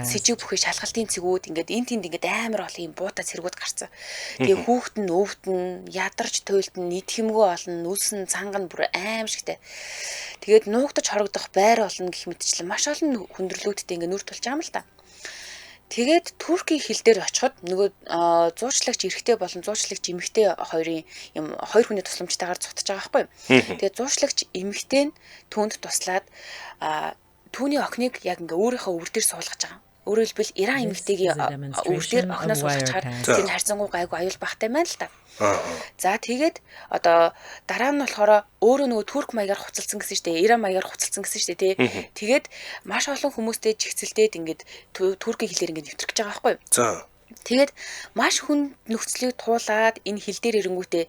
сэжиг бүхий шалгалтын цэгүүд ингээд энэ тэнд ингээд амар олон юм буута цэргүүд гарцсан. Тэгээ хүүхэд нь өвдөн, ядарч туйлтан, идэх юмгүй олон, нүсэн, цанган бүр аим шигтэй. Тэгээд нуугдаж хорогдох байр олон гэх мэтчлэн маш олон хүндрэлүүдтэй ингээд нүр тулж байгаа юм л та. Тэгээд Туркийн хил дээр очиход нөгөө зуучлагч эрэгтэй болон зуучлагч эмэгтэй хоёрын юм хоёр хүний тусламжтайгаар зогтож байгаа байхгүй юу. Тэгээд зуучлагч эмэгтэй нь түүнд туслаад түүний охиныг яг ингээ өөрийнхөө өвөр дээр суулгаж байгаа. Өөрөөр хэлбэл Иран эмэгтэйгийн өвөр дээр охиноо суулгачаар тэр харьцангуй гайгүй аюул багтай байна л та. За тэгээд одоо дараа нь болохоор өөрөө нөгөө турк маягаар хуцалсан гэсэн шүү дээ. Иран маягаар хуцалсан гэсэн шүү дээ, тий. Тэгээд маш олон хүмүүстэй жигцэлдээд ингээд туркийн хэлээр ингээд нэвтрэх гэж байгаа байхгүй юу? За. Тэгээд маш хүн нөхцөлийг туулаад энэ хил дээр ирэнгүүтээ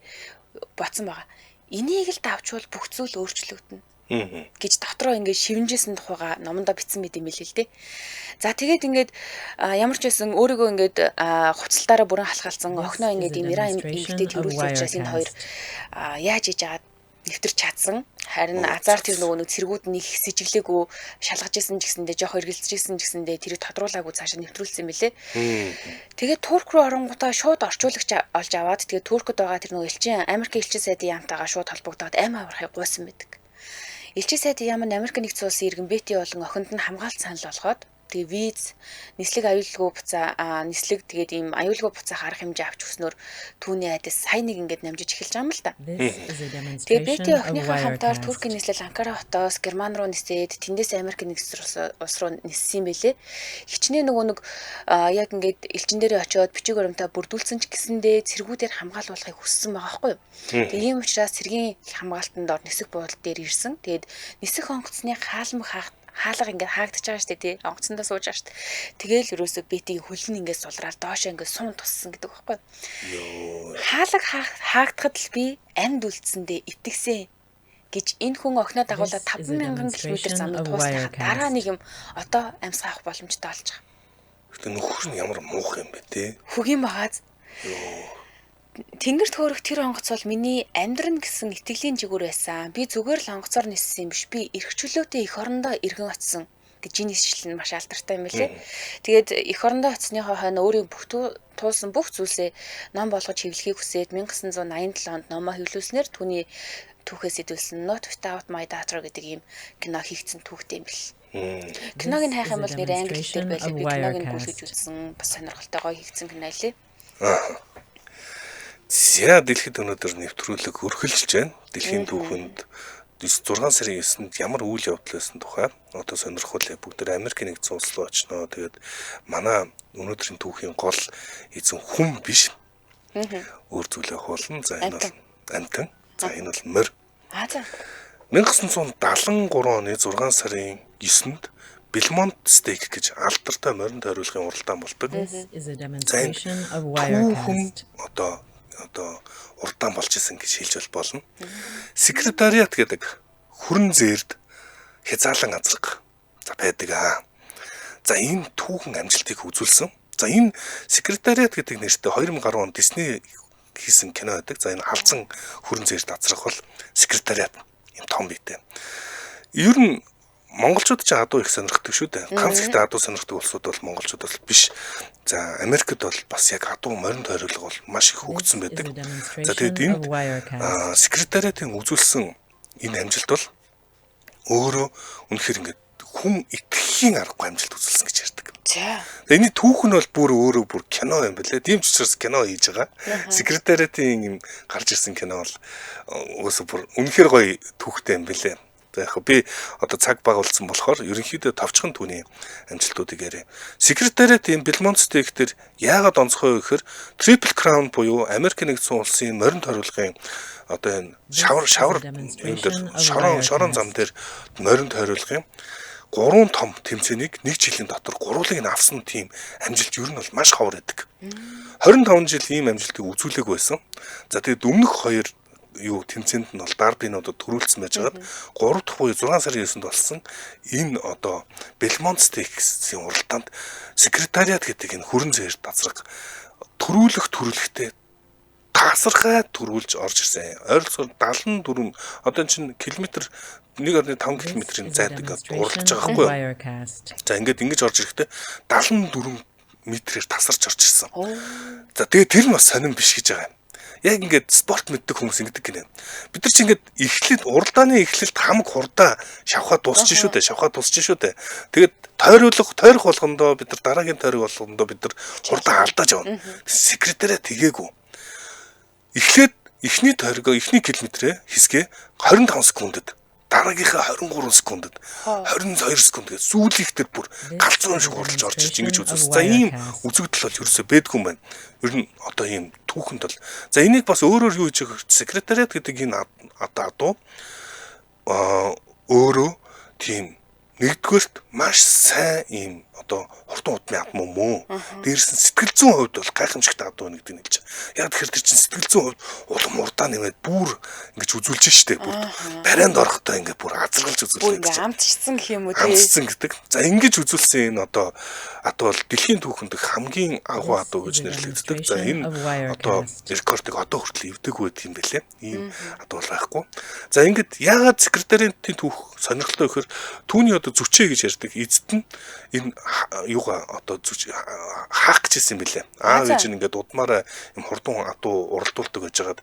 ботсон байгаа. Энийг л давчвал бүх зүйл өөрчлөгдөнө гэж дотроо ингээд шивнжсэн тухайга номондоо бичсэн мэт юм хэлээ л дээ. За тэгээд ингээд ямар ч байсан өөрийгөө ингээд хуцалтаараа бүрэн халахалсан охиноо ингээд юм Иран эмэгтэй төрүүлж учраас энэ хоёр яаж хийж агаад нэвтэрч чадсан. Харин азар тэр нөгөө нэг цэргүүд нэг сэжиглээгүй шалгаж исэн ч гэсэндээ жоох эргэлзэжсэн ч гэсэндээ тэрийг тодруулаагүй цаашаа нэвтрүүлсэн мөлий. Тэгээд Турк руу оронгуудаа шууд орчуулагч олж аваад тэгээд Туркд байгаа тэр нөгөө элчин Америкийн элчин сайдын яамтайгаа шууд холбогдоод амь аврахыг гуйсан байдаг. Элчин сайдын яам нь Америк нэгдсэн улсын иргэн Бэти болон охинд нь хамгаалт санал болгоод тэгээ виз, нислэг аюулгүй буцаа нислэг тэгээд ийм аюулгүй буцаах арга хэмжээ авч өгснөөр түүний айдас сайн нэг ингээд намжиж эхэлж байгаа юм л та. Тэгээ Бэти охиныхаа хамтаар Туркийн нийслэл Анкара хотоос Герман руу нисээд тэндээс Америк нэгдсэн улс руу ниссэн байлээ. Хичнээн нөгөө нэг яг ингээд элчин дээрээ очиод бичиг баримтаа бүрдүүлсэн ч гэсэндээ цэргүүдээр хамгаалуулахыг хүссэн байгаа байхгүй юу. Тэгээ ийм учраас цэргийн хамгаалтанд ор нисэх буудал дээр ирсэн. Тэгээд нисэх онгоцны хаалга ингээд хаагдчихж байгаа шүү дээ, тий. Онгоцондоо сууж байгаа шүү дээ. Тэгээл ерөөсөө Бэтийн хөлн ингээд сулраал доошоо ингээд сум туссан гэдэг байхгүй юу. Хаалга хаагдахад л би амьд үлдсэндээ итгэсэн гэж энэ хүн охиноо дагуулаад 5000 км замыг туусныхаа дараа нэг юм одоо амьсгах боломжтой болж байгаа. Гэтэ нөхөр нь ямар муухай юм бэ, тий. Хөгийн багааз. Тэнгэрт хөөрөх тэр онгоц бол миний амьдрын гэсэн итгэлийн жигүүр байсан. Би зүгээр л онгоцоор ниссэн юм биш. Би эрх чөлөөтэй эх орондоо иргэн очсон гэж энэ ишлэл нь маш алдартай юм билээ. Тэгээд эх орондоо очсныхоо хойно өөрийн бүх туулсан бүх зүйлсээ ном болгож хэвлэхийг хүсээд 1987 онд номоо хэвлүүлснээр түүний түүхээс идүүлсэн Not Without My Daughter гэдэг ийм кино хийгдсэн түүхтэй юм бэл. Киног нь хайх юм бол нэр англи хэлээр байлаа. Би киног нь бүлгэж үзсэн. Бас сонирхолтой гоё хийгдсэн кино лээ. За дэлхийд өнөөдөр нэвтрүүлэг өрхөлж байна. Дэлхийн түүхэнд 6 сарын 9-нд ямар үйл явдал байсан тухай одоо сонирхолтой бүгд Америк нэгдсэн улс руу очноо. Тэгээд манай өнөөдрийн түүхийн гол эзэн хүн биш. Өөр зүйлээ хуулна. За энэ бол амтан. За энэ бол морь. За 1973 оны 6 сарын 9-нд Belmont Steak гэж алдартай морин тойруулгын уралдаан болдог. This is a demonstration of Wirecast. Одоо уралдаан болж исэн гэж хэлж болно. Секретариат гэдэг хүрэн зээрд хязгаарлан азраг байдаг аа. За энэ түүхэн амжилтыг үзүүлсэн. За энэ секретариат гэдэг нэртэй 2010 он Disney хийсэн кино байдаг. За энэ халзан хүрэн зээрд азрах бол секретариат юм том биетэй. Ер нь монголчууд ч адуу их сонирхдаг шүү дээ. Ганц ихтэй адуу сонирхдаг улсууд бол монголчууд бол биш. За Америкт бол бас яг адуу морин тойруулга бол маш их хөгжсөн байдаг. За тэгээд энд секретариатын үзүүлсэн энэ амжилт бол өөрөө үнэхээр ингээд хүн итгэхийн аргагүй амжилт үзүүлсэн гэж ярьдаг. За. Энэний түүх нь бол бүр өөрөө бүр кино юм байна лээ. Тийм ч учраас кино хийж байгаа. Секретариатын юм гарч ирсэн кино бол өөсөө бүр үнэхээр гоё түүхтэй юм бэлээ. Яг би одоо цаг бага болсон болохоор ерөнхийдөө товчхон түүний амжилтуудыг яриа. Секретариатын Belmont Steak дээр яагаад онцгой вэ гэхээр Triple Crown буюу Америк нэгдсэн улсын морин тойруулгын одоо энэ шавар энэ дээр шорон зам дээр морин тойруулгын 3 том тэмцээнийг нэг жилийн дотор гурвуулыг нь авсан тийм амжилт ер нь бол маш ховор байдаг. 25 жил ийм амжилтыг үзүүлээгүй байсан. За тэгээд өмнөх 2 тэмцээнд нь бол Дарбинуудад төрүүлсэн байж байгаад 3 дахь буюу 6 сарын 9-нд болсон энэ одоо Belmont Steaks-ийн уралдаанд секретариат гэдэг энэ хүрэн зээр дазраг төрүүлэхтэй тасархай төрүүлж орж ирсэн. Ойролцоогоор 74 одоо энэ чинь километр 1.5 км-ийн зайдаг уралдаж байгаа хгүй юу. За ингээд ингэж орж ирэхдээ 74 метрээр тасарч орж ирсэн. За тэгээд тэр нь бас сонирн биш гэж байгаа юм. Яг ингээд спорт мэддэг хүмүүс ингэдэг гинэ. Бид нар чи ингээд эхлээд уралдааны эхлэлт хамаг хурдаа шавхаа дуусчих шүү дээ. Тэгээд тойрох болгондоо бид нар дараагийн тойрог болгондоо бид нар хурдаа алдааж явна. Секретараа тэгээгүй. Эхлээд эхний тойрогоо эхний километрээ хэсгээ 25 секундэд, дараагийнхаа 23 секундэд, 22 секунд гэж сүүлийгтэр бүр галзуу шиг хуралж орж ирж ингэж үзүүлсэн. За ийм үзэгдэл бол ерөөсөө бэдгүй юм байна. Ер нь одоо ийм түүхэнд бол за энийг бас өөрөөр юу гэж секретариат гэдэг энэ адуу өөрөө тийм нэгдүгээрт маш сайн ийм одоо хурдан удмын ад мөн. Дээрс нь сэтгэл зүйн хувьд бол гайхамшигтай адуу нэг гэдэг нь хэлж байгаа. Яг тэгэхээр тэр чинь сэтгэл зүйн хувьд улам урдаа нэмээд бүр ингэж үзүүлж штэ бүр барианд орохдоо ингэ бүр азаргалж үзүүлж байгаа. Амтчсан гэх юм уу тий. Амтчсан гэдэг. За ингэж үзүүлсэн энэ одоо адуу бол дэлхийн түүхэнд хамгийн агуу адуу гэж нэрлэгддэг. За энэ одоо рекордыг одоо хүртэл эвдэг байт юм бэлээ. Ийм адуу байхгүй. За ингэж яагаад секретариатын түүх сонирхолтой гэхээр түүний одоо зүчээ гэж ярьдаг эзэд нь энэ юугаа одоо хаах гэжсэн юм бэлээ. Аав ээж нь ингээд удмаараа юм хурдан адуу уралдуулдаг гэж хагаад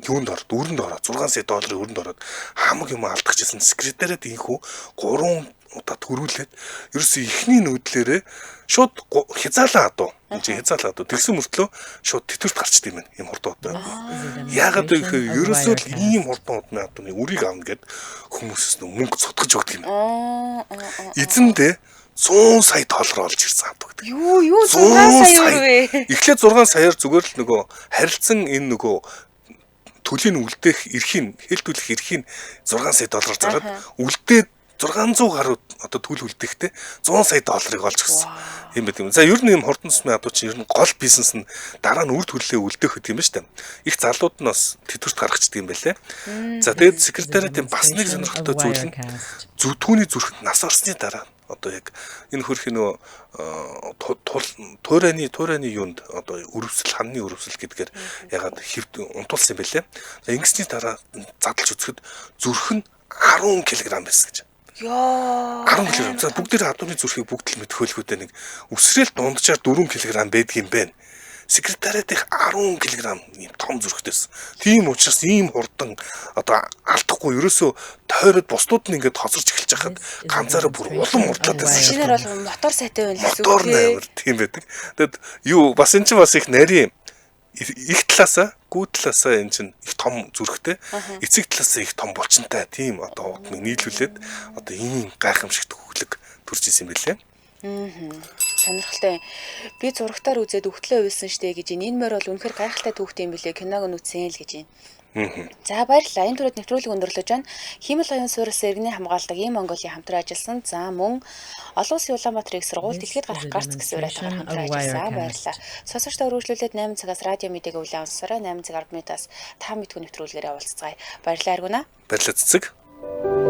юунд ороод өрөнд ороод 6 сая долларын өрөнд ороод хамаг юм алдах гэжсэн секретариат инхүү 3 удаа төрүүлээд ерөөсөө ихний нүүдлээрээ шууд хязаалаа адуу. Энд чинь хязаалаа адуу. Тэгсэн мөртлөө шууд тэтвэрт гарчд юм байна. Ийм хурдан удаа. Яагаад гэвэл ерөөсөө л ийм хурдан удмын адууны үрийг авна гэд хүмүүсээс мөнгө цутгаж өгдөг юм. Эзэндээ 100 сая доллар олж ирсэн адуу гэдэг. Юу 100 сая вэ? Эхлээд 6 саяар зүгээр л нөгөө харилцан энэ нөгөө төлийн үлдээх эрхийн хэлтүүлэх эрхийн 6 сая доллар зараад үлдээд 600 гаруй одоо түл үлдээхтэй 100 сая долларыг олж өгсөн. Юм байт юм. За ер нь юм хурдан сумын адуу чинь ер нь гол бизнес нь дараа нь үр төлөлөө үлдээх гэдэг юм ба штэ. Их залууд нь бас тэтвэрт гаргачдаг юм байлээ. За тэгээд секретариатын бас нэг сонирхолтой зүйл нь түүний зүрхэнд нас орсны дараа одоо яг энэ хөрх нөө туурайны юунд одоо өрөвсөл ханны өрөвсөл гэдгээр ягаад хэвд унтуулсан юм байлээ. За ингэсний дараа задлж үзэхэд зүрх нь 10 кг байсан гэж. Яа. 10 кг. За бүгдээр адууны зүрхийг бүгд л мэдхөөлгөөдөө нэг өсрэл дунджаар 4 кг байдаг юм байна. Секретариатын 10 кг ийм том зүрхтэйсэн. Тийм учраас ийм хурдан одоо алдахгүй ерөөсөө тойроод бусдууд нь ингээд хоцорч эхэлж байхад ганцаараа бүр улам урдлаад байсан. Шинээр бол мотор сайтай байна гэсэн үг. Мотор нээр тийм байдаг. Тэгэд юу бас эн чинь бас их нарийн их талаасаа гүү талаасаа эн чинь их том зүрхтэй эцэг талаасаа их том булчинтай тийм одоо удмыг нийлүүлээд одоо ийм гайхамшигт хөглөг төрж исэн юм билээ. Сонирхолтой. Би зурагтаар үзээд өгтлөө үйсэн штэ гэж энэ морь бол үнэхээр гайхалтай түүхтэй юм билээ. Киног нь үзсэн л гэж байна. За баярлалаа. Энэ түрүүд нэвтрүүлэг өндөрлөж байна. Хиймэл оюун суурьс иргэний хамгаалдаг ийм Монголын хамтран ажилласан. За мөн олон улсын Улаанбаатар их сургууль дэлхийд гарах гарц гэсэн урайтаар хамтран ажилласан. Баярлалаа. Сонсогч та өргөжлүүлээд 8 цагаас радио мэдээгээ үлээн сонсороо 8 цаг 10 минутаас та мэдгүй нэвтрүүлгээрээ уулзцгаая. Баярлалаа Аргуна. Баярлалаа цэцэг.